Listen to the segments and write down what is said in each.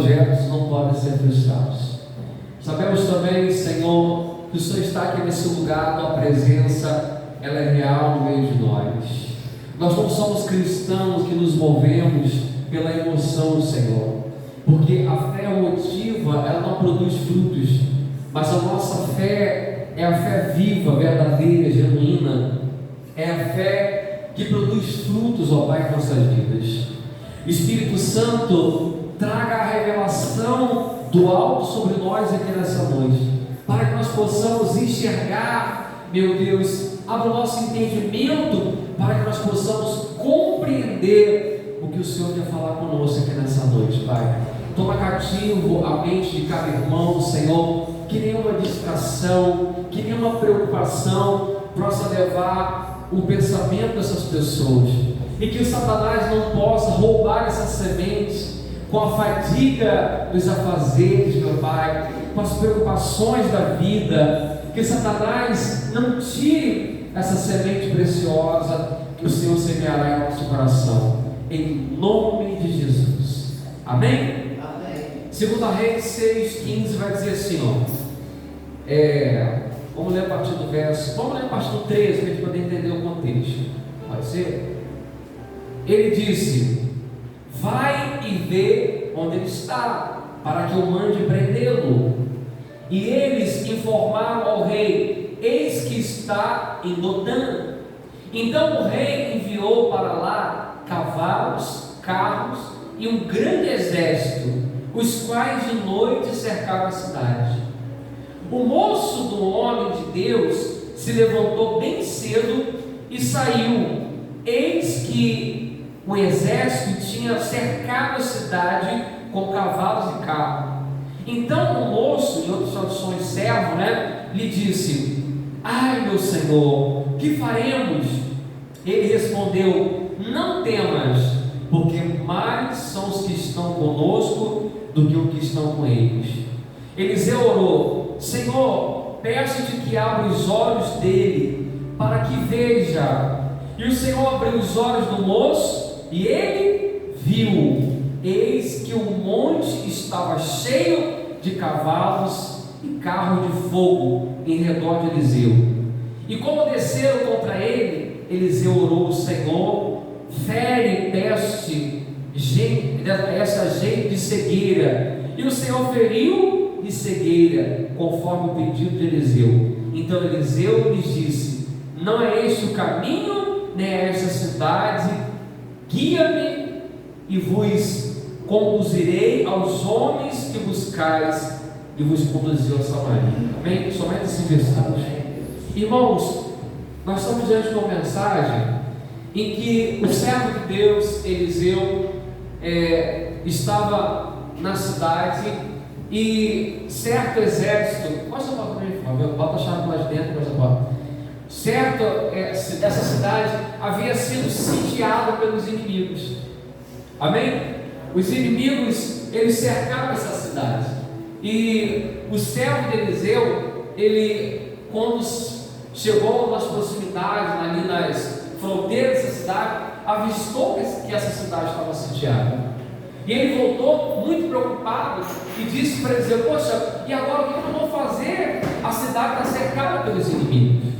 projetos não podem ser frustrados. Sabemos também, Senhor, que o Senhor está aqui nesse lugar, tua presença, ela é real no meio de nós. Nós não somos cristãos que nos movemos pela emoção, Senhor, porque a fé emotiva, ela não produz frutos, mas a nossa fé é a fé viva, verdadeira, genuína, é a fé que produz frutos, ó Pai, em nossas vidas. Espírito Santo, traga a revelação do alto sobre nós aqui nessa noite, para que nós possamos enxergar, meu Deus, abra o nosso entendimento, para que nós possamos compreender o que o Senhor quer falar conosco aqui nessa noite, Pai. Toma cativo a mente de cada irmão, Senhor, que nenhuma distração, que nenhuma preocupação possa levar o pensamento dessas pessoas, e que o Satanás não possa roubar essas sementes com a fadiga dos afazeres, meu Pai, com as preocupações da vida, que Satanás não tire essa semente preciosa que o Senhor semeará em nosso coração, em nome de Jesus, amém? Segunda Reis 6,15 vai dizer assim, vamos ler a partir do verso, vamos ler a partir do 13, para a gente poder entender o contexto, pode ser? Ele disse: vai e vê onde ele está, para que eu mande prendê-lo. E eles informaram ao rei: eis que está em Dotã. Então o rei enviou para lá cavalos, carros e um grande exército, os quais de noite cercaram a cidade. O moço do homem de Deus se levantou bem cedo e saiu. Eis que o exército tinha cercado a cidade com cavalos e carros. Então o moço, em outras traduções servo, lhe disse: ai, meu senhor, que faremos? Ele respondeu: não temas, porque mais são os que estão conosco do que os que estão com eles. Eliseu orou: Senhor, peço-te que abra os olhos dele, para que veja. E o Senhor abriu os olhos do moço, e ele viu. Eis que o monte estava cheio de cavalos e carros de fogo em redor de Eliseu. E como desceram contra ele, Eliseu orou: Senhor, fere essa gente de cegueira. E o Senhor feriu de cegueira, conforme o pedido de Eliseu. Então Eliseu lhes disse: não é este o caminho, nem é esta cidade. Guia-me e vos conduzirei aos homens que buscais, e vos conduziu a Samaria. Amém? Somente esses versículos. Irmãos, nós estamos diante de uma mensagem em que o servo de Deus, Eliseu, estava na cidade, e certo exército, mostra a porta para mim, por favor, bota a chave lá de dentro, mostra a porta. Certo, essa cidade havia sido sitiada pelos inimigos. Amém? Os inimigos, eles cercaram essa cidade, e o servo de Eliseu, ele, quando chegou nas proximidades, ali nas fronteiras dessa cidade, avistou que essa cidade estava sitiada, e ele voltou muito preocupado e disse para Eliseu: poxa, e agora o que eu vou fazer? A cidade está cercada pelos inimigos,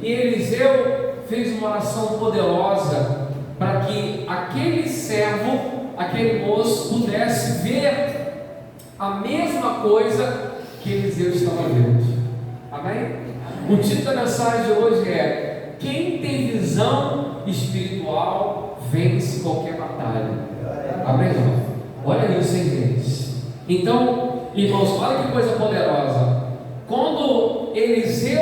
E Eliseu fez uma oração poderosa para que aquele servo, aquele moço, pudesse ver a mesma coisa que Eliseu estava vendo. Amém? O título da mensagem de hoje é: quem tem visão espiritual vence qualquer batalha. Amém? Olha isso, hein, gente? Então, irmãos, olha que coisa poderosa. Quando Eliseu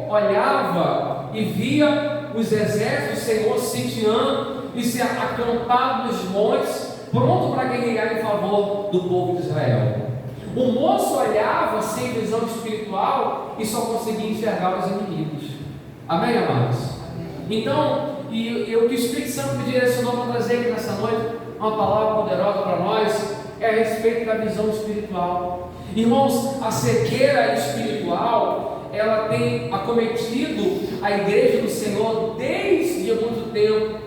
olhava e via os exércitos do Senhor sitiando e se acampado nos montes, pronto para guerrear em favor do povo de Israel. O moço olhava sem visão espiritual e só conseguia enxergar os inimigos. Amém, amados? Então, e o que o Espírito Santo me direcionou para trazer aqui nessa noite, uma palavra poderosa para nós, é a respeito da visão espiritual. Irmãos, a cegueira espiritual, ela tem acometido a igreja do Senhor desde muito tempo,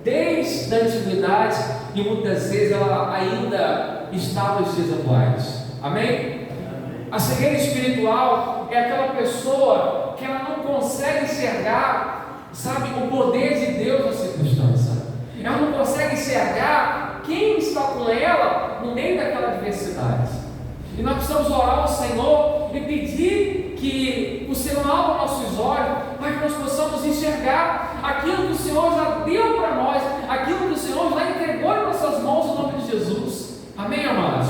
desde a antiguidade, e muitas vezes ela ainda está nos dias atuais. Amém? A cegueira espiritual é aquela pessoa que ela não consegue enxergar, sabe, o poder de Deus na circunstância. Ela não consegue enxergar quem está com ela no meio daquela adversidade. E nós precisamos orar ao Senhor e pedir que o Senhor abra nossos olhos para que nós possamos enxergar aquilo que o Senhor já deu para nós, aquilo que o Senhor já entregou em nossas mãos em nome de Jesus. Amém, amados?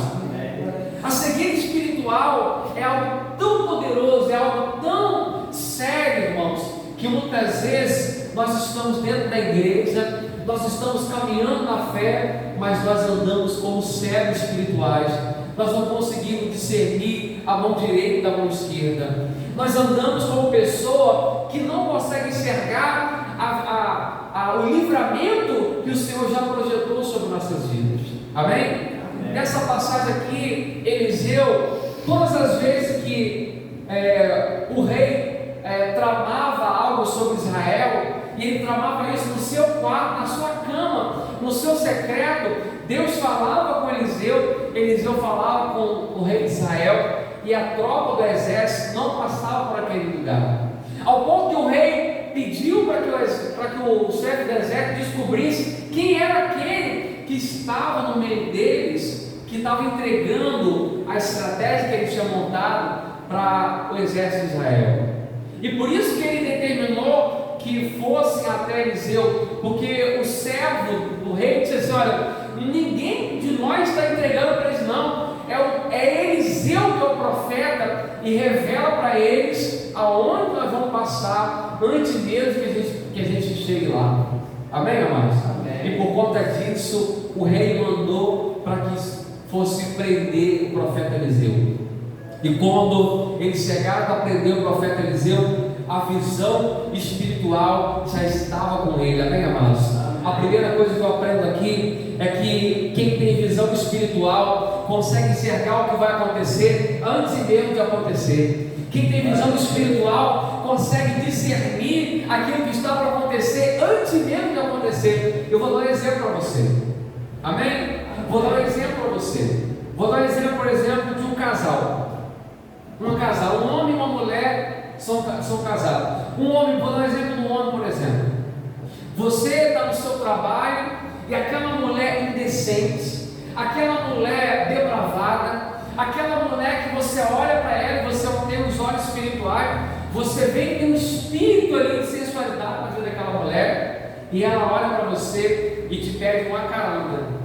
A cegueira espiritual é algo tão poderoso, é algo tão sério, irmãos, que muitas vezes nós estamos dentro da igreja, nós estamos caminhando na fé, mas nós andamos como cegos espirituais. Nós não conseguimos discernir a mão direita da mão esquerda. Nós andamos como pessoa que não consegue enxergar o livramento que o Senhor já projetou sobre nossas vidas. Amém? Nessa passagem aqui, Eliseu, todas as vezes que o rei tramava algo sobre Israel, e ele tramava isso no seu quarto, na sua cama, no seu secreto, Deus falava com Eliseu, Eliseu falava com o rei de Israel, e a tropa do exército não passava por aquele lugar, ao ponto que o rei pediu para que o chefe do exército descobrisse quem era aquele que estava no meio deles, que estava entregando a estratégia que ele tinha montado para o exército de Israel. E por isso que ele determinou que fossem até Eliseu, porque o servo do rei disse assim: olha, ninguém de nós está entregando para eles, não, é Eliseu que é o profeta, e revela para eles aonde nós vamos passar antes mesmo que a gente chegue lá. Amém, amados? Amém. E por conta disso, o rei mandou para que fosse prender o profeta Eliseu. E quando eles chegaram para prender o profeta Eliseu, a visão espiritual já estava com ele. Amém, amados? A primeira coisa que eu aprendo aqui é que quem tem visão espiritual consegue enxergar o que vai acontecer antes mesmo de acontecer. Quem tem visão espiritual consegue discernir aquilo que está para acontecer antes mesmo de acontecer. Eu vou dar um exemplo para você. Amém? Vou dar um exemplo para você. Vou dar um exemplo, por exemplo, de um casal. Um homem e uma mulher são casados. Um homem, vou dar um exemplo do homem, por exemplo. Você está no seu trabalho e aquela mulher indecente, aquela mulher depravada, aquela mulher que você olha para ela e você tem os olhos espirituais, você vê que tem um espírito ali de sensualidade na vida daquela mulher, e ela olha para você e te pede uma carona.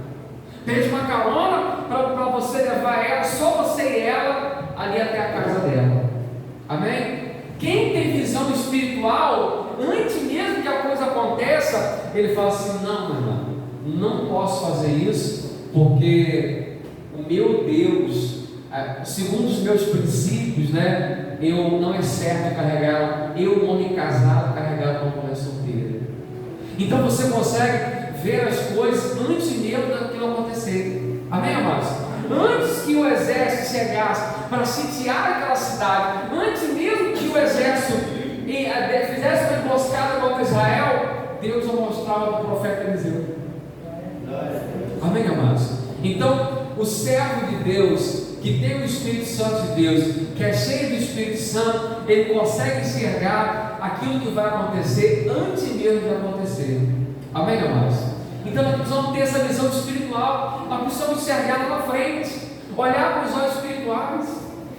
Pede uma carona para você levar ela, só você e ela, ali até a casa dela. Amém? Quem tem visão espiritual, antes mesmo que a coisa aconteça, ele fala assim: não, meu irmão, não posso fazer isso, porque o meu Deus, segundo os meus princípios, né, não é certo carregar, eu, um homem casado, carregar uma mulher solteira. Então você consegue ver as coisas antes mesmo daquilo acontecer. Amém, amados? Antes que o exército chegasse para sitiar aquela cidade, antes mesmo que o exército fizesse uma emboscada contra Israel, Deus o mostrava para o profeta Eliseu. Amém, amados? Então, o servo de Deus, que tem o Espírito Santo de Deus, que é cheio do Espírito Santo, ele consegue enxergar aquilo que vai acontecer antes mesmo de acontecer. Amém, amados? Então nós precisamos ter essa visão espiritual, nós precisamos enxergar lá na frente, olhar para os olhos espirituais.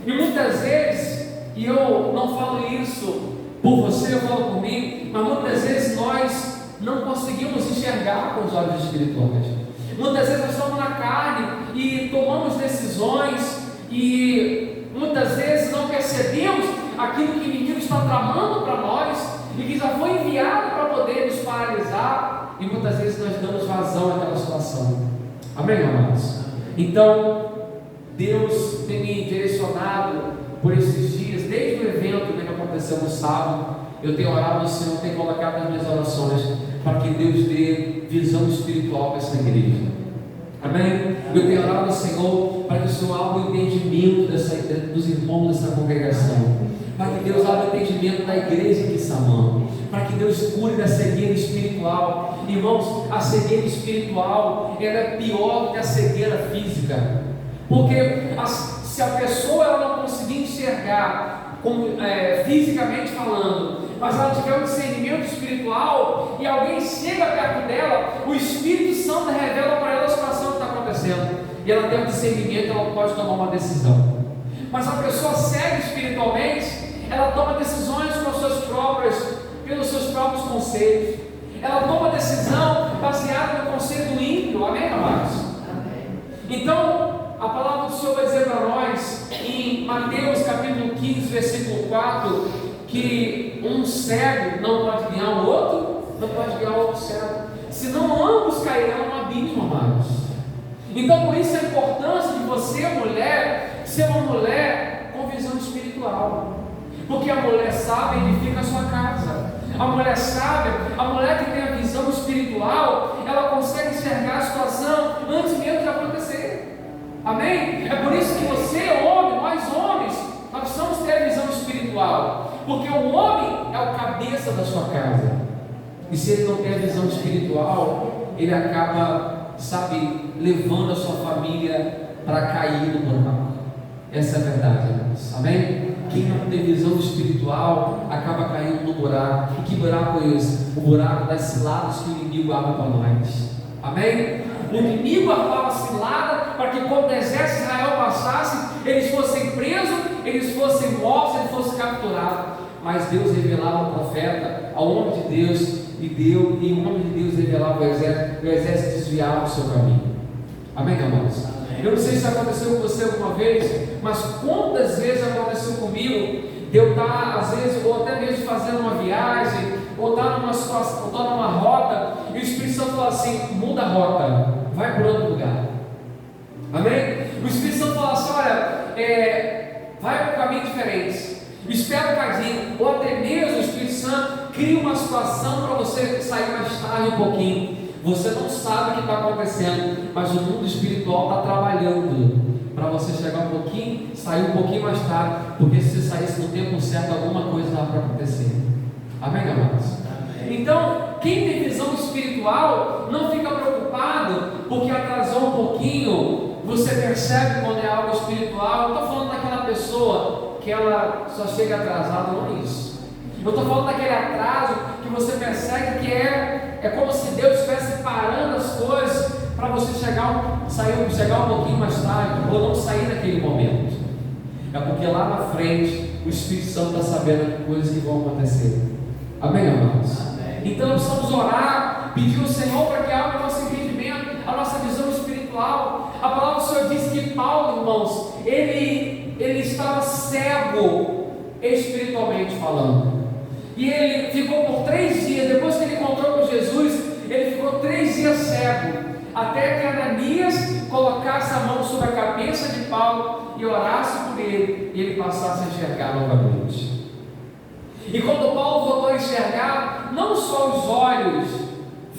E muitas vezes, e eu não falo isso por você, eu falo por mim, mas muitas vezes nós não conseguimos enxergar com os olhos espirituais. Muitas vezes nós estamos na carne e tomamos decisões, e muitas vezes não percebemos aquilo que o inimigo está tramando para nós e que já foi enviado para poder nos paralisar. E muitas vezes nós damos vazão àquela situação. Amém, amados? Então, Deus tem me direcionado por esses dias, desde o evento que aconteceu no sábado. Eu tenho orado ao Senhor, tenho colocado nas minhas orações para que Deus dê visão espiritual para essa igreja. Amém? Eu tenho orado ao Senhor para que o Senhor abra o entendimento dos irmãos dessa congregação, para que Deus abra o entendimento da igreja que está amando, para que Deus cure da cegueira espiritual. Irmãos, a cegueira espiritual ela é pior do que a cegueira física. Porque se a pessoa ela não conseguir enxergar, como, fisicamente falando, mas ela tiver um discernimento espiritual e alguém chega perto dela, o Espírito Santo revela para ela a situação que está acontecendo e ela tem um discernimento, ela pode tomar uma decisão. Mas a pessoa cega espiritualmente, ela toma decisões pelos seus próprios conselhos, ela toma decisão baseada no conselho do ímpio. Amém, amados? Então a palavra do Senhor vai dizer para nós em Mateus capítulo 15, versículo 4, que um cego não pode guiar o outro, não pode guiar o outro cego, senão ambos cairão no abismo, amados. Então por isso a importância de você, mulher, ser uma mulher com visão espiritual, porque a mulher sábia edifica a sua casa. A mulher sábia, a mulher que tem a visão espiritual, ela consegue enxergar a situação antes mesmo de acontecer. Amém? É por isso que você, homem, nós homens, nós precisamos ter a visão espiritual, porque o homem é o cabeça da sua casa, e se ele não tem a visão espiritual, ele acaba, levando a sua família para cair no buraco. Essa é a verdade, irmãos. Amém? Quem não tem visão espiritual acaba caindo no buraco. E que buraco é esse? O buraco das ciladas que o inimigo abre para nós. Amém? O inimigo armava cilada para que quando o exército de Israel passasse, eles fossem presos, eles fossem mortos, eles fossem capturados. Mas Deus revelava ao profeta, ao homem de Deus, e o homem de Deus revelava o exército desviava o seu caminho. Amém, amados? Eu não sei se aconteceu com você alguma vez, mas quantas vezes aconteceu comigo de eu estar, às vezes, ou até mesmo fazendo uma viagem, ou estar numa situação, ou estar numa rota, e o Espírito Santo fala assim: muda a rota, vai para outro lugar. Amém? O Espírito Santo fala assim: olha, vai para um caminho diferente, espera um bocadinho, ou até mesmo o Espírito Santo cria uma situação para você sair mais tarde um pouquinho. Você não sabe o que está acontecendo, mas o mundo espiritual está trabalhando para você chegar um pouquinho, sair um pouquinho mais tarde, porque se você saísse no tempo certo, alguma coisa dá para acontecer. Amém, amados? Amém. Então, quem tem visão espiritual não fica preocupado porque atrasou um pouquinho. Você percebe quando é algo espiritual. Eu estou falando daquela pessoa que ela só chega atrasada, não é isso. Eu estou falando daquele atraso que você percebe que é como se Deus estivesse parando as coisas para você chegar um pouquinho mais tarde, ou não sair naquele momento. É porque lá na frente o Espírito Santo está sabendo de coisas que vão acontecer. Amém, amados? Amém. Então nós precisamos orar, pedir ao Senhor para que abra o nosso entendimento, a nossa visão espiritual. A palavra do Senhor diz que Paulo, irmãos, ele estava cego espiritualmente falando. E ele ficou por 3 dias, depois que ele encontrou com Jesus, ele ficou 3 dias cego, até que Ananias colocasse a mão sobre a cabeça de Paulo e orasse por ele, e ele passasse a enxergar novamente. E quando Paulo voltou a enxergar, não só os olhos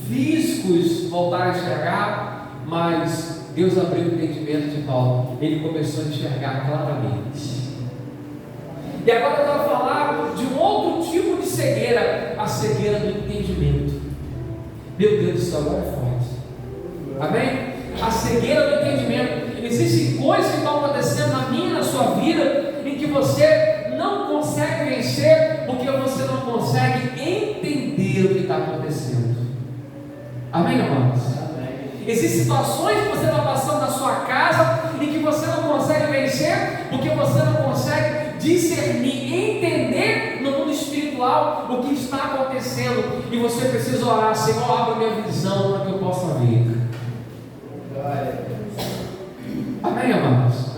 físicos voltaram a enxergar, mas Deus abriu o entendimento de Paulo, ele começou a enxergar claramente. E agora eu quero falar de um outro tipo de cegueira, a cegueira do entendimento. Meu Deus do céu, agora é forte. Amém? A cegueira do entendimento. Existem coisas que estão acontecendo na minha e na sua vida em que você não consegue vencer porque você não consegue entender o que está acontecendo. Amém, amados? Existem situações que você está passando na sua casa em que você não consegue vencer porque você não consegue discernir, entender no mundo espiritual o que está acontecendo, e você precisa orar: Senhor, abre minha visão para que eu possa ver. Amém, amados?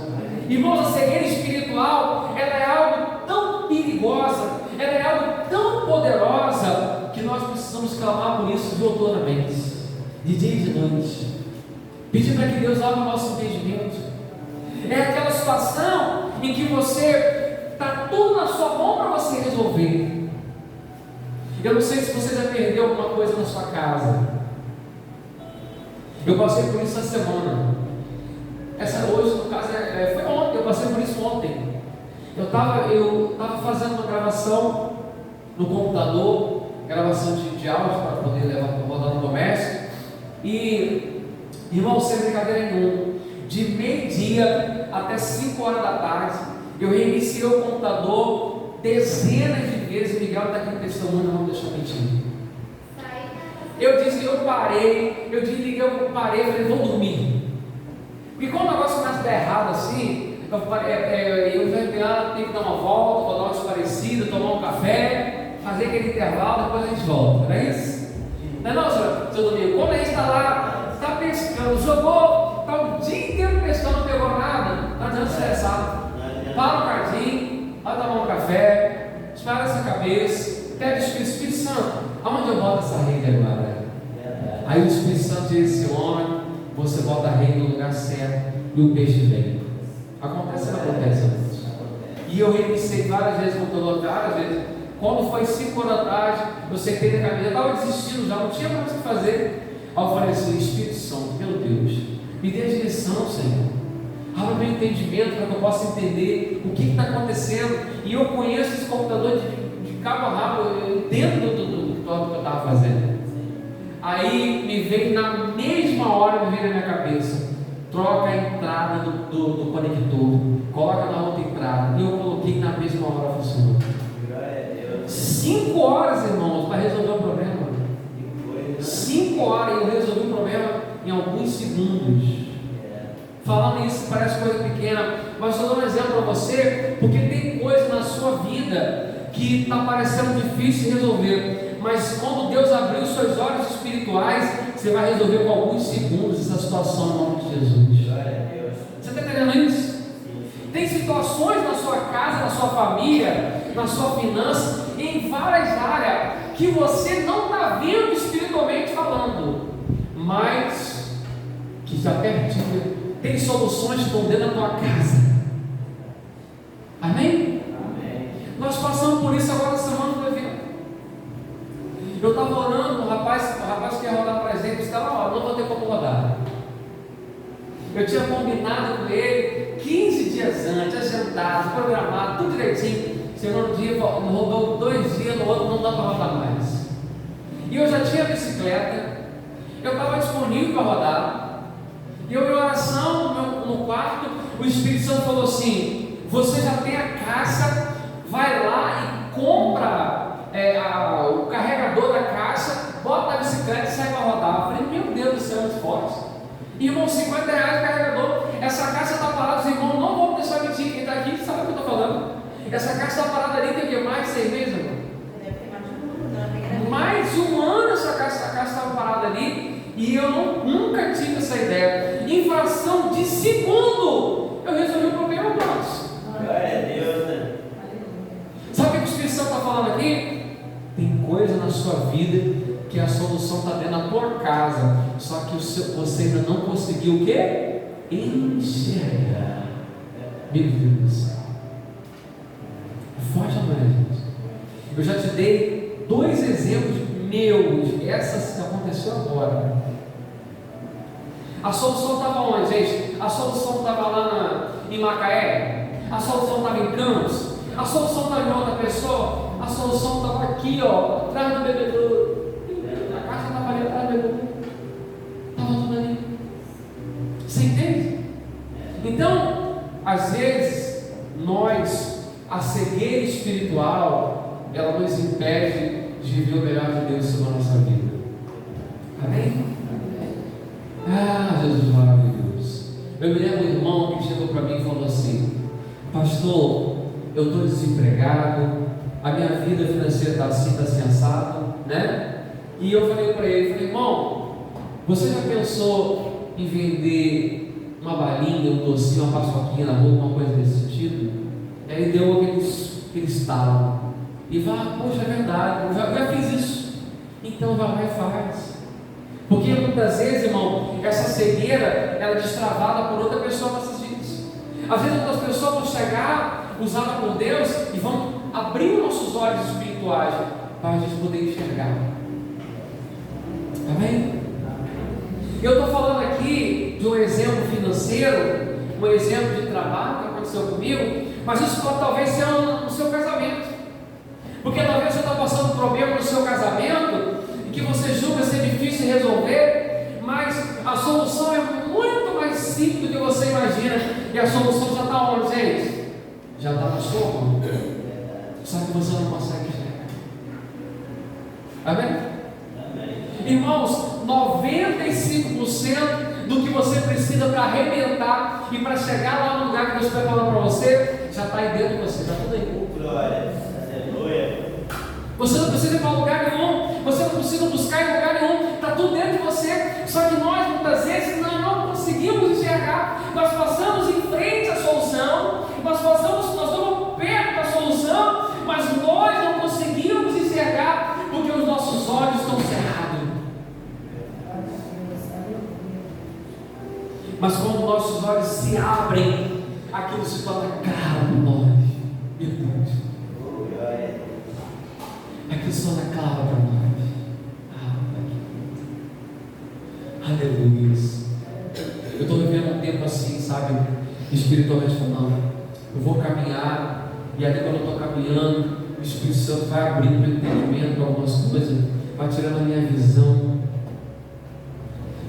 Irmãos, a cegueira espiritual, ela é algo tão perigosa, ela é algo tão poderosa, que nós precisamos clamar por isso diuturnamente, de dia e de noite, pedir para que Deus abra o nosso entendimento. É aquela situação em que você está tudo na sua mão para você resolver. Eu não sei se você já perdeu alguma coisa na sua casa. Eu passei por isso essa semana. Hoje, no caso, foi ontem. Eu passei por isso ontem. Eu estava fazendo uma gravação no computador, gravação de áudio para poder levar para rodar no comércio. E, irmão, sem brincadeira nenhuma, de meio-dia até 5 horas da tarde. Eu reiniciei o computador dezenas de vezes. Miguel está aqui testemunho, não deixa eu mentir. Eu disse, eu parei, eu desliguei, eu parei, eu falei, vou dormir. E quando o negócio começa a dar errado assim, eu tenho que dar uma volta, vou dar uma esparecida, tomar um café, fazer aquele intervalo, depois a gente volta, não é isso? Não é não, seu Domingo? Quando a gente está lá, está pescando, jogou, está o dia inteiro pescando, não pegou nada, está dando estressado. Para um cadinho, vai tomar um café, espalha essa cabeça, pede o Espírito Santo, aonde eu boto essa rede agora? Aí o Espírito Santo diz assim, homem, você bota a rede no lugar certo e o peixe vem. Acontece ou não acontece? E eu reiniciei várias vezes o computador, várias vezes. Quando foi 5 horas da tarde, eu sentei na cabeça, eu estava desistindo já, não tinha mais o que fazer. Aí eu falei assim, Espírito Santo, meu Deus, me dê a direção, Senhor. Abra meu entendimento para que eu possa entender o que está acontecendo. E eu conheço esse computador de cabo a rabo, eu entendo do que eu estava fazendo. Aí me veio na mesma hora, me veio na minha cabeça, troca a entrada do conector, coloca na outra entrada. E eu coloquei na mesma hora, funcionou. 5 horas, irmãos, para resolver o problema. 5 horas eu resolvi o problema em alguns segundos. Falando isso parece coisa pequena, mas eu dou um exemplo para você, porque tem coisa na sua vida que está parecendo difícil de resolver, mas quando Deus abriu seus olhos espirituais, você vai resolver com alguns segundos essa situação em nome de Jesus. Você está entendendo isso? Tem situações na sua casa, na sua família, na sua finança, em várias áreas que você não está vendo espiritualmente falando, mas que está pertinho. Tem soluções que estão dentro da tua casa. Amém? Amém. Nós passamos por isso agora na semana do evento. Eu estava orando, o rapaz que ia rodar para a gente, estava, não vou ter como rodar. Eu tinha combinado com ele 15 dias antes, agendado, programado, tudo direitinho. Segundo dia, rodou 2 dias, no outro não dá para rodar mais. E eu já tinha bicicleta, eu estava disponível para rodar. E eu, em oração, no quarto, o Espírito Santo falou assim: você já tem a caixa, vai lá e compra o carregador da caixa, bota a bicicleta e sai para rodar. Eu falei, meu Deus do céu, muito forte. Irmão, R$50 o carregador, essa caixa está parada, os irmãos não vão deixar mentir, quem está aqui sabe o que eu estou falando. Essa caixa está parada ali, tem o que? Mais de 6 meses, irmão? Mais de 1 ano essa caixa estava parada ali. E eu nunca tive essa ideia. Em fração de segundo, eu resolvi o problema nosso. Glória a Deus, né? Sabe o que o Espírito Santo está falando aqui? Tem coisa na sua vida que a solução está dentro da tua casa, só que você ainda não conseguiu o quê? Enxergar. Meu Deus do céu. Forte amanhã, gente. Eu já te dei 2 exemplos meus. Essa aconteceu agora. A solução estava onde, gente? A solução estava lá em Macaé. A solução estava em Campos. A solução estava em outra pessoa. A solução estava aqui, ó, atrás do bebedouro. A caixa estava ali atrás do bebedouro. Estava tudo ali. Você entende? Então, às vezes, a cegueira espiritual, ela nos impede de ver o melhor de Deus sobre a nossa vida. Amém? Ah, Jesus maravilhoso. Eu me lembro um irmão que chegou para mim e falou assim: pastor, eu estou desempregado, a minha vida financeira está assim, assado, né? E eu falei para ele, irmão, você já pensou em vender uma balinha, um docinho, uma paçoquinha na rua, alguma coisa desse sentido? E aí deu aquele estalo. E vai, poxa, é verdade, eu já fiz isso. Então vai lá e faz. Porque muitas vezes, irmão, essa cegueira, ela é destravada por outra pessoa nessas vidas. Às vezes outras pessoas vão chegar, usadas por Deus, e vão abrir nossos olhos espirituais para a gente poder enxergar. Amém? Eu estou falando aqui de um exemplo financeiro, um exemplo de trabalho que aconteceu comigo, mas isso pode talvez ser no seu casamento. Porque talvez você está passando um problema no seu casamento e que você julga ser difícil resolver, mas a solução é muito mais simples simples do que você imagina. E a solução já está onde, gente? Já está no estômago. Só que você não consegue enxergar. Amém? Irmãos, 95% do que você precisa para arrebentar e para chegar lá no lugar que Deus preparou para você, já está aí dentro de você, já está tudo aí. Glória, aleluia. Você não precisa ir para lugar nenhum, você não precisa buscar em lugar nenhum, está tudo dentro de você. Só que nós muitas vezes não conseguimos enxergar, nós passamos em frente à solução, nós estamos perto da solução, mas nós não conseguimos enxergar porque os nossos olhos estão cerrados. Mas quando nossos olhos se abrem, aquilo se torna claro para nós. Meu Deus. Aquilo se torna claro para nós. Aleluia. Eu estou vivendo um tempo assim, sabe? Espiritualmente falando. Eu vou caminhar, e ali quando eu estou caminhando, o Espírito Santo vai abrindo meu entendimento para algumas coisas, vai tirando a minha visão,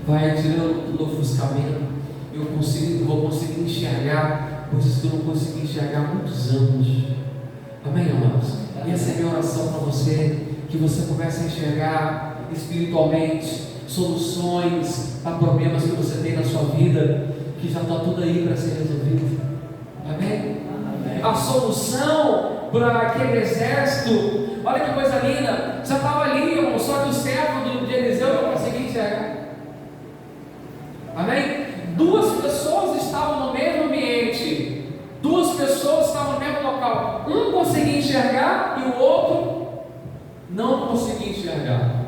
vai tirando o ofuscamento. Eu vou conseguir enxergar coisas que eu não consegui enxergar há muitos anos. Amém, amados? E essa é a minha oração para você, que você comece a enxergar espiritualmente soluções para problemas que você tem na sua vida, que já está tudo aí para ser resolvido. Amém? A solução para aquele exército, olha que coisa linda, já estava ali, irmão, só que o servo de Eliseu não conseguia enxergar. Amém? Duas pessoas estavam no mesmo ambiente, duas pessoas estavam no mesmo local, um conseguia enxergar e o outro não conseguia enxergar.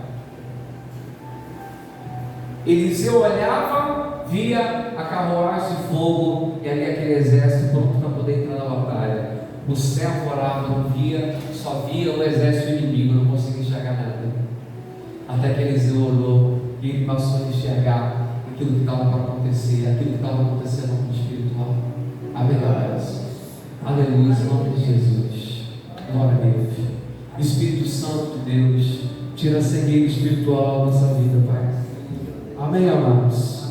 Eliseu olhava, via a carruagem de fogo e ali aquele exército pronto para poder entrar na batalha. O servo orava, não via, só via o exército inimigo, não conseguia enxergar nada. Até que Eliseu olhou e ele passou a enxergar aquilo que estava para acontecer, aquilo que estava acontecendo no mundo espiritual. Amém, amados? Aleluia, em nome de Jesus. Glória a Deus. Espírito Santo de Deus, tira a cegueira espiritual da nossa vida, Pai. Amém, amados?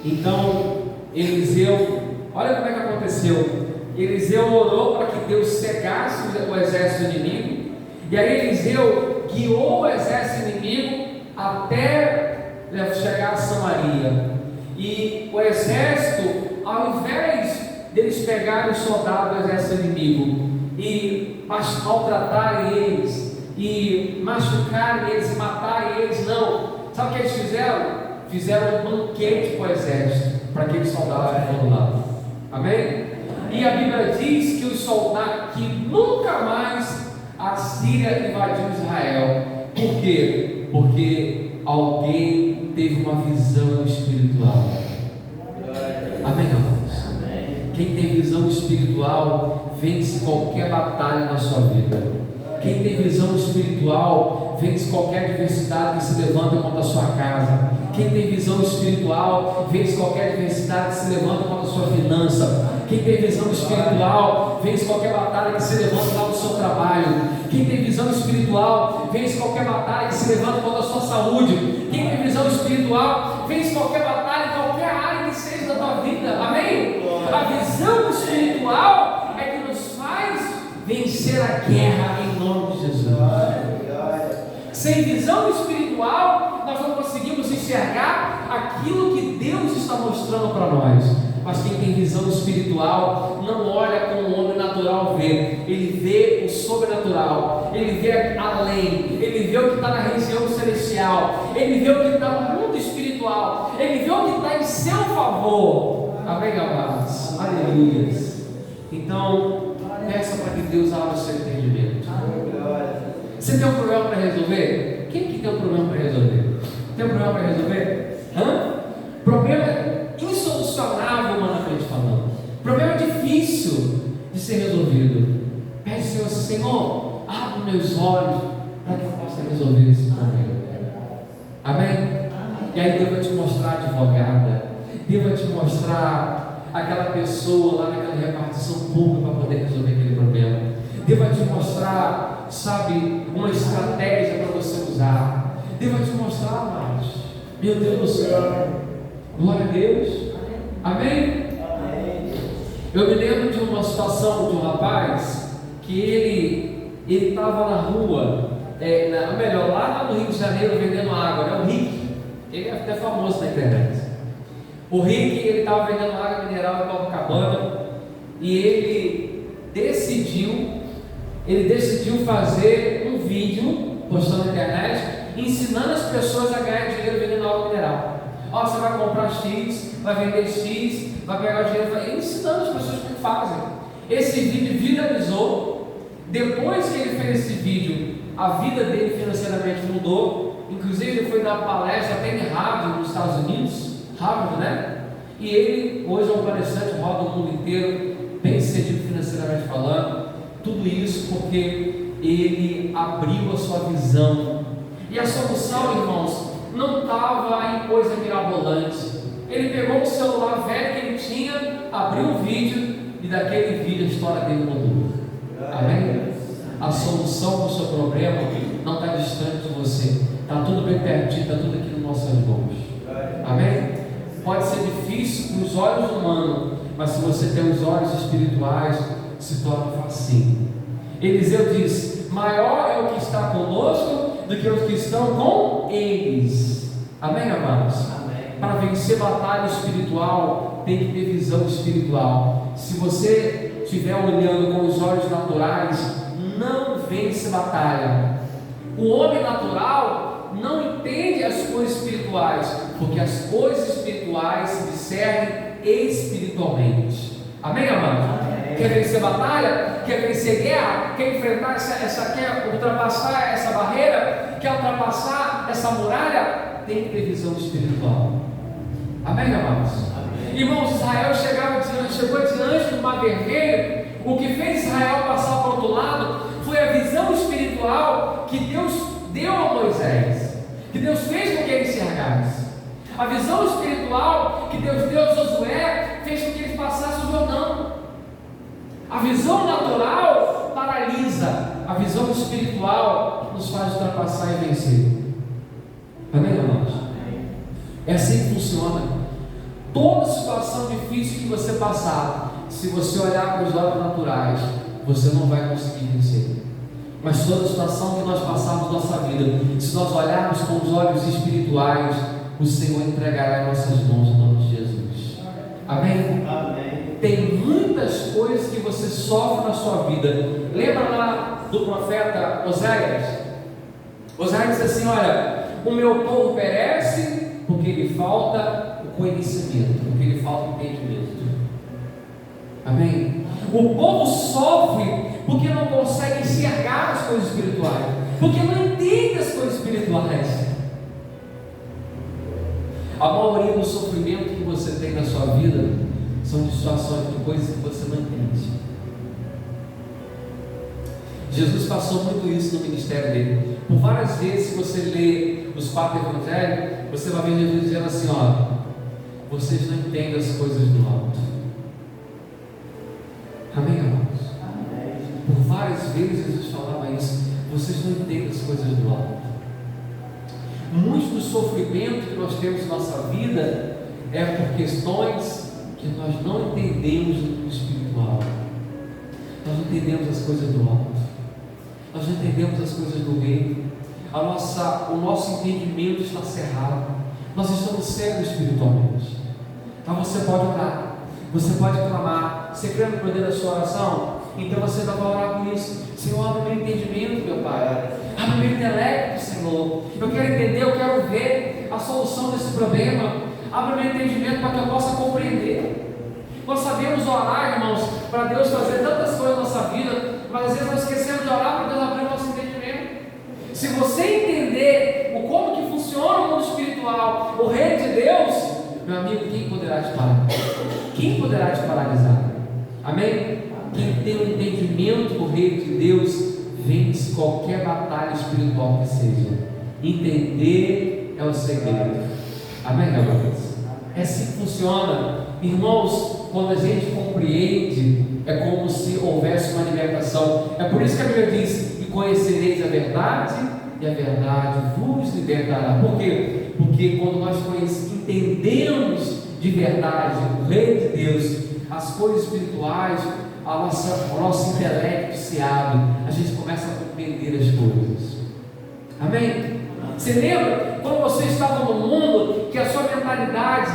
Então, Eliseu, olha como é que aconteceu. Eliseu orou para que Deus cegasse o exército inimigo, e aí Eliseu guiou o exército inimigo até chegar a Samaria. E o exército, ao invés deles pegarem os soldados do exército inimigo e maltratarem eles, e machucarem eles, e matarem eles, não. Sabe o que eles fizeram? Fizeram um banquete para o exército, para aqueles soldados que foram lá. Amém? E a Bíblia diz que os soldados, que nunca mais a Síria invadiu Israel. Por quê? Porque alguém teve uma visão espiritual. Amém, amados? Quem tem visão espiritual vence qualquer batalha na sua vida. Quem tem visão espiritual vence qualquer adversidade que se levanta contra a sua casa. Quem tem visão espiritual vence qualquer adversidade que se levanta contra a sua finança. Quem tem visão espiritual vence qualquer batalha que se levanta lá no seu trabalho. Quem tem visão espiritual vence qualquer batalha que se levanta contra a sua saúde. Quem tem visão espiritual vence qualquer batalha em qualquer área que seja da tua vida. Amém? A visão espiritual é que nos faz vencer a guerra em nome de Jesus. Sem visão espiritual, nós não conseguimos enxergar aquilo que Deus está mostrando para nós. Mas quem tem visão espiritual não olha como o homem natural vê, ele vê o sobrenatural, ele vê além, ele vê o que está na região celestial, ele vê o que está no mundo espiritual, ele vê o que está em seu favor. Amém, amados? Aleluia. Então, peça para que Deus abra o seu entendimento. Você tem um problema para resolver? Quem que tem um problema para resolver? Tem um problema para resolver? Problema insolucionável, humanamente falando. Problema difícil de ser resolvido. Pede ao Senhor assim: Senhor, abre meus olhos para que eu possa resolver esse problema. Amém? E aí Deus vai te mostrar a advogada, Deus vai te mostrar aquela pessoa lá naquela repartição pública para poder resolver aquele problema. Deus vai te mostrar, sabe, uma estratégia para você usar. Deus vai te mostrar, amados. Meu Deus do céu. Glória a Deus. Amém? Eu me lembro de uma situação de um rapaz que ele estava na rua, lá no Rio de Janeiro vendendo água, né? O Rick, ele é até famoso na internet. O Rick, ele estava vendendo água mineral em Copacabana e ele decidiu fazer um vídeo, postando na internet, ensinando as pessoas a ganhar dinheiro vendendo água mineral. Ó, você vai comprar X, vai vender X, vai pegar o dinheiro, ensinando as pessoas como fazem. Esse vídeo viralizou. Depois que ele fez esse vídeo, a vida dele financeiramente mudou. Inclusive ele foi dar palestra até em Harvard, nos Estados Unidos, Harvard, né? E ele hoje é um palestrante, roda o mundo inteiro, bem sucedido financeiramente falando. Tudo isso porque ele abriu a sua visão. E a solução, irmãos, não estava em coisa mirabolante. Ele pegou o celular velho que ele tinha, abriu o vídeo e daquele vídeo a história dele mudou. Amém? A solução para o seu problema não está distante de você, está tudo bem pertinho, está tudo aqui nos nossos mãos. Amém? Pode ser difícil para os olhos humanos, mas se você tem os olhos espirituais, se torna facinho. Eliseu diz: maior é o que está conosco do que os que estão com eles. Amém, amados? Amém. Para vencer batalha espiritual, tem que ter visão espiritual. Se você estiver olhando com os olhos naturais, não vence batalha. O homem natural não entende as coisas espirituais, porque as coisas espirituais se discernem espiritualmente. Amém, amados? Quer vencer batalha? Quer vencer guerra? Quer enfrentar quer ultrapassar essa barreira? Quer ultrapassar essa muralha? Tem que ter visão espiritual. Amém, amados? Amém. Irmãos, Israel chegou diante do Mar Vermelho. O que fez Israel passar para o outro lado foi a visão espiritual que Deus deu a Moisés, que Deus fez com que ele enxergasse. A visão espiritual que Deus deu a Josué fez com que eles passassem o Jordão. A visão natural paralisa, a visão espiritual nos faz ultrapassar e vencer. Amém, irmãos? É assim que funciona. Toda situação difícil que você passar, se você olhar para os olhos naturais, você não vai conseguir vencer. Mas toda situação que nós passarmos na nossa vida, se nós olharmos com os olhos espirituais, o Senhor entregará em nossas mãos, em nome de Jesus. Amém? Amém. Tem muitas coisas que você sofre na sua vida. Lembra lá do profeta Oséias? Oséias diz assim: olha, o meu povo perece porque lhe falta o conhecimento, porque lhe falta o entendimento. Amém? O povo sofre porque não consegue enxergar as coisas espirituais, porque não entende as coisas espirituais. A maioria do sofrimento que você tem na sua vida são de situações, de coisas que você não entende. Jesus passou muito isso no ministério dele. Por várias vezes, se você lê os 4 evangelhos, você vai ver Jesus dizendo assim: ó, vocês não entendem as coisas do alto. Amém, amados? Amém. Por várias vezes Jesus falava isso: vocês não entendem as coisas do alto. Muito do sofrimento que nós temos na nossa vida é por questões que nós não entendemos do espiritual. Nós não entendemos as coisas do alto. Nós não entendemos as coisas do reino. O nosso entendimento está cerrado. Nós estamos cegos espiritualmente. Então você pode orar, você pode clamar. Você crê no poder da sua oração? Então você vai orar com isso: Senhor, abre meu entendimento, meu Pai. Abre meu intelecto, Senhor. Eu quero entender, eu quero ver a solução desse problema. Abre meu entendimento para que eu possa compreender. Nós sabemos orar, irmãos, para Deus fazer tantas coisas na nossa vida, mas às vezes nós esquecemos de orar para Deus abrir o nosso entendimento. Se você entender como que funciona o mundo espiritual, o reino de Deus, meu amigo, quem poderá te parar? Quem poderá te paralisar? Amém? Quem tem o entendimento do reino de Deus vence qualquer batalha espiritual que seja. Entender é o segredo. Amém, amados? É assim que funciona. Irmãos, quando a gente compreende, é como se houvesse uma libertação. É por isso que a Bíblia diz: e conhecereis a verdade, e a verdade vos libertará. Por quê? Porque quando nós entendemos de verdade, o reino de Deus, as coisas espirituais, o nosso intelecto se abre, a gente começa a compreender as coisas. Amém? Você lembra quando você estava no mundo, que a sua mentalidade,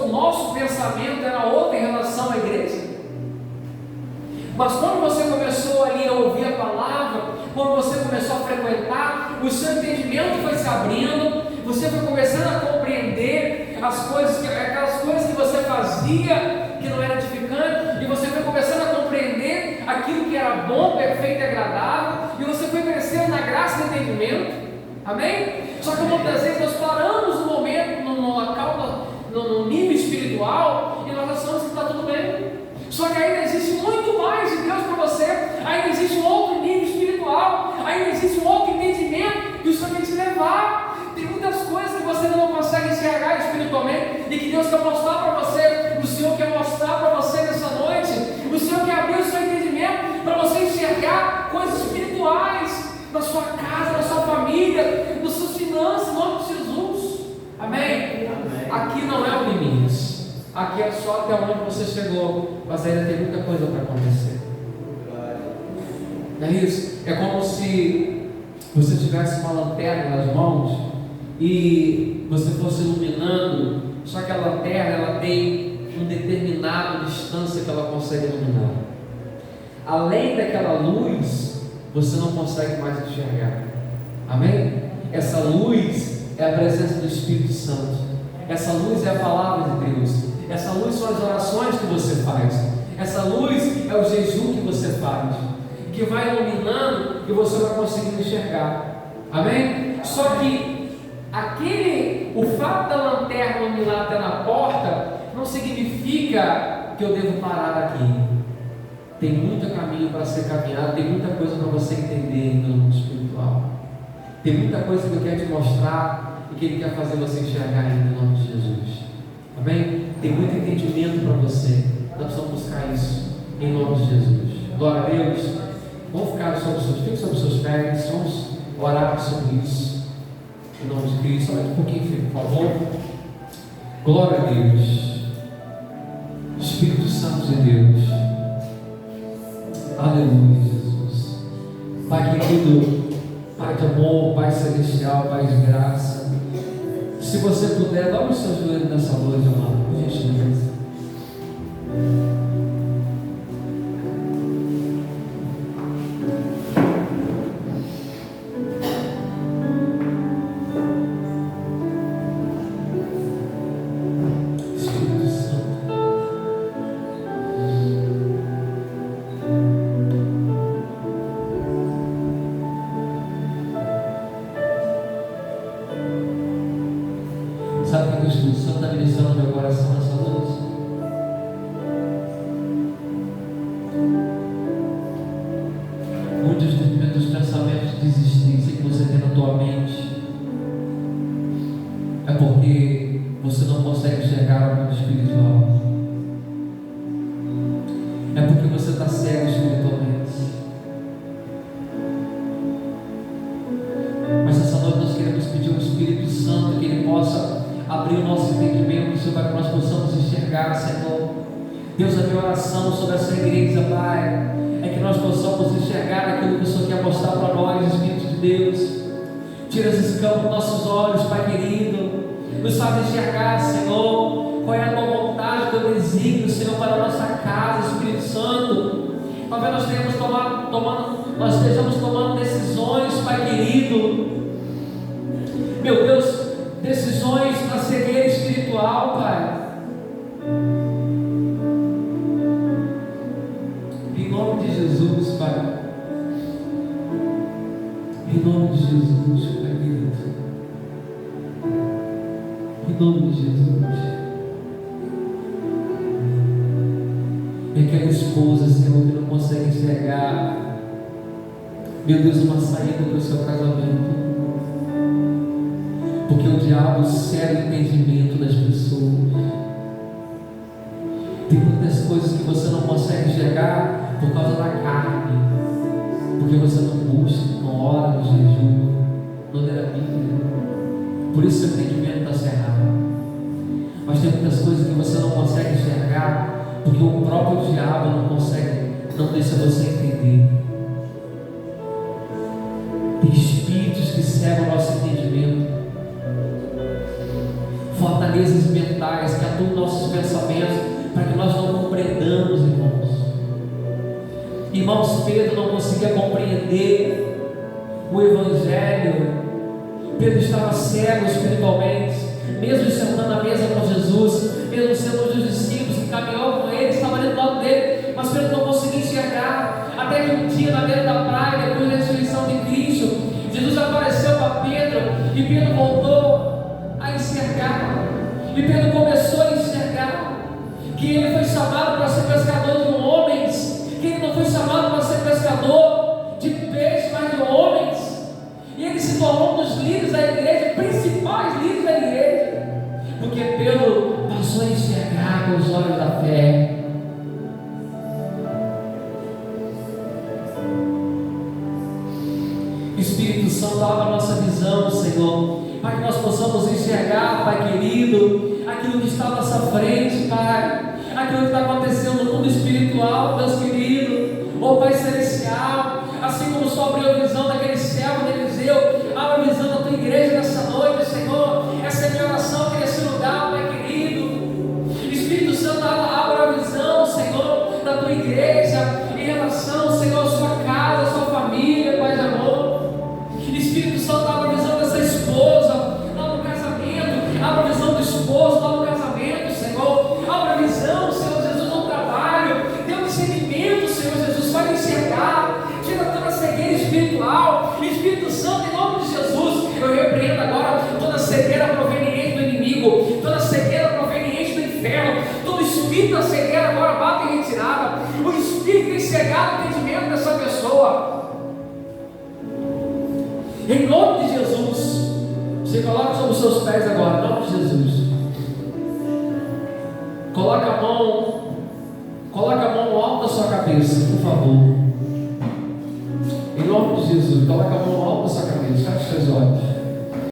o nosso pensamento era outro em relação à igreja? Mas quando você começou ali a ouvir a palavra, quando você começou a frequentar, o seu entendimento foi se abrindo, você foi começando a compreender aquelas coisas que você fazia, que não era edificante, e você foi começando a compreender aquilo que era bom, perfeito e agradável, e você foi crescendo na graça do entendimento. Amém? Só que muitas vezes nós paramos no momento, no nível espiritual, e nós achamos que está tudo bem. Só que ainda existe muito mais de Deus para você, ainda existe um outro nível espiritual, ainda existe um outro entendimento que o Senhor quer te levar. Tem muitas coisas que você não consegue enxergar espiritualmente e que Deus quer mostrar para você. O Senhor quer mostrar para você nessa noite. O Senhor quer abrir o seu entendimento para você enxergar coisas espirituais na sua casa, na sua família, nas suas finanças, em nome de Jesus. Amém? Amém. Aqui não é o limite. Aqui é só até onde você chegou, mas ainda tem muita coisa para acontecer. Não é isso? É como se você tivesse uma lanterna nas mãos e você fosse iluminando, só que a lanterna ela tem uma determinada distância que ela consegue iluminar. Além daquela luz, você não consegue mais enxergar. Amém? Essa luz é a presença do Espírito Santo. Essa luz é a palavra de Deus. Essa luz são as orações que você faz. Essa luz é o jejum que você faz, que vai iluminando e você vai conseguindo enxergar. Amém? Só que o fato da lanterna iluminar até na porta não significa que eu devo parar aqui. Tem muito caminho para ser caminhado, tem muita coisa para você entender no mundo espiritual. Tem muita coisa que eu quero te mostrar e que Ele quer fazer você enxergar ainda em nome de Jesus. Amém? Tem muito entendimento para você. Nós precisamos buscar isso em nome de Jesus. Glória a Deus. Vamos ficar sobre os seus pés. Vamos orar sobre isso em nome de Cristo. Só um pouquinho, filho, por favor. Glória a Deus. Espírito Santo de Deus. Aleluia, Jesus. Pai querido, Pai de amor, Pai celestial, Pai de graça. Se você puder, dá os seus joelhos nessa noite, amado, por gentileza. Espírito Santo. Sabe o que o Espírito Santo está ministrando no meu coração nessa noite? Muitos dos pensamentos de desistência que você tem na tua mente é porque você não consegue enxergar o mundo espiritual. É porque você está cego espiritualmente. Mas essa noite nós queremos pedir ao Espírito Santo que Ele possa abrir o nosso entendimento, Senhor, para que nós possamos enxergar, Senhor. Deus, a minha oração sobre essa igreja, Pai, é que nós possamos enxergar aquilo que o Senhor quer mostrar para nós, Espírito de Deus. Tira esses escamas dos nossos olhos, Pai querido. Nos faz enxergar, Senhor, qual é a tua vontade, o teu desígnio, Senhor, para a nossa casa, Espírito Santo. Talvez nós estejamos tomando decisões, Pai querido. Meu Deus, decisões para cegueira espiritual, Pai. Em nome de Jesus, Pai. Em nome de Jesus, Pai querido. Em nome de Jesus. E aquela esposa, Senhor, que não consegue enxergar, meu Deus, uma saída para o seu casamento. Porque o diabo cega o entendimento das pessoas. Tem muitas coisas que você não consegue enxergar por causa da carne, porque você não busca, não ora, no jejum, não lê a Bíblia. Por isso seu entendimento está cerrado. Mas tem próprio diabo não consegue, não deixa você entender. Tem espíritos que cegam o nosso entendimento, fortalezas mentais que atuam nossos pensamentos para que nós não compreendamos, irmãos. Irmãos, Pedro não conseguia compreender o Evangelho. Pedro estava cego espiritualmente, mesmo sentando à mesa com Jesus, mesmo sendo um dos discípulos que caminhou com ele, estava ali do lado dele, mas Pedro não conseguia enxergar. Até que um dia, na beira da praia, depois da ressurreição de Cristo, Jesus apareceu para Pedro e Pedro voltou a enxergar. E Pedro começou a enxergar que ele foi chamado para ser pescador de homens, que ele não foi chamado para ser pescador de peixes, mas de homens. E ele se tornou um dos líderes da igreja, principais líderes da igreja, porque Pedro passou a enxergar com os olhos da fé. Espírito Santo, abre a nossa visão, Senhor, para que nós possamos enxergar, Pai querido, aquilo que está à nossa frente, Pai, aquilo que está acontecendo no mundo espiritual, Deus querido, ó Pai celestial, assim como só abriu a visão daquele servo de Eliseu, abre a visão da tua igreja nessa noite, Senhor. Essa é a minha oração aqui nesse lugar, Pai querido. Espírito Santo, abra a visão, Senhor, da tua igreja, em relação, Senhor, à sua casa, à sua família, Pai de amor. Espírito Santo, abra a visão dessa esposa lá no casamento, abra a visão do esposo lá no casamento, Senhor. Abra a visão, Senhor Jesus, no trabalho, dê um discernimento, Senhor Jesus, vai enxergar, tira toda a cegueira espiritual. Espírito Santo, em nome de Jesus, eu repreendo agora toda a cegueira proveniente do inimigo, toda a cegueira proveniente do inferno, todo espírito da cegueira agora bate em retirada. O espírito tem cegado o entendimento dessa pessoa. Em nome de Jesus, você coloca sobre os seus pés agora, em nome de Jesus. Coloca a mão alto da sua cabeça, por favor. Em nome de Jesus, coloca a mão alto da sua cabeça, feche os seus olhos.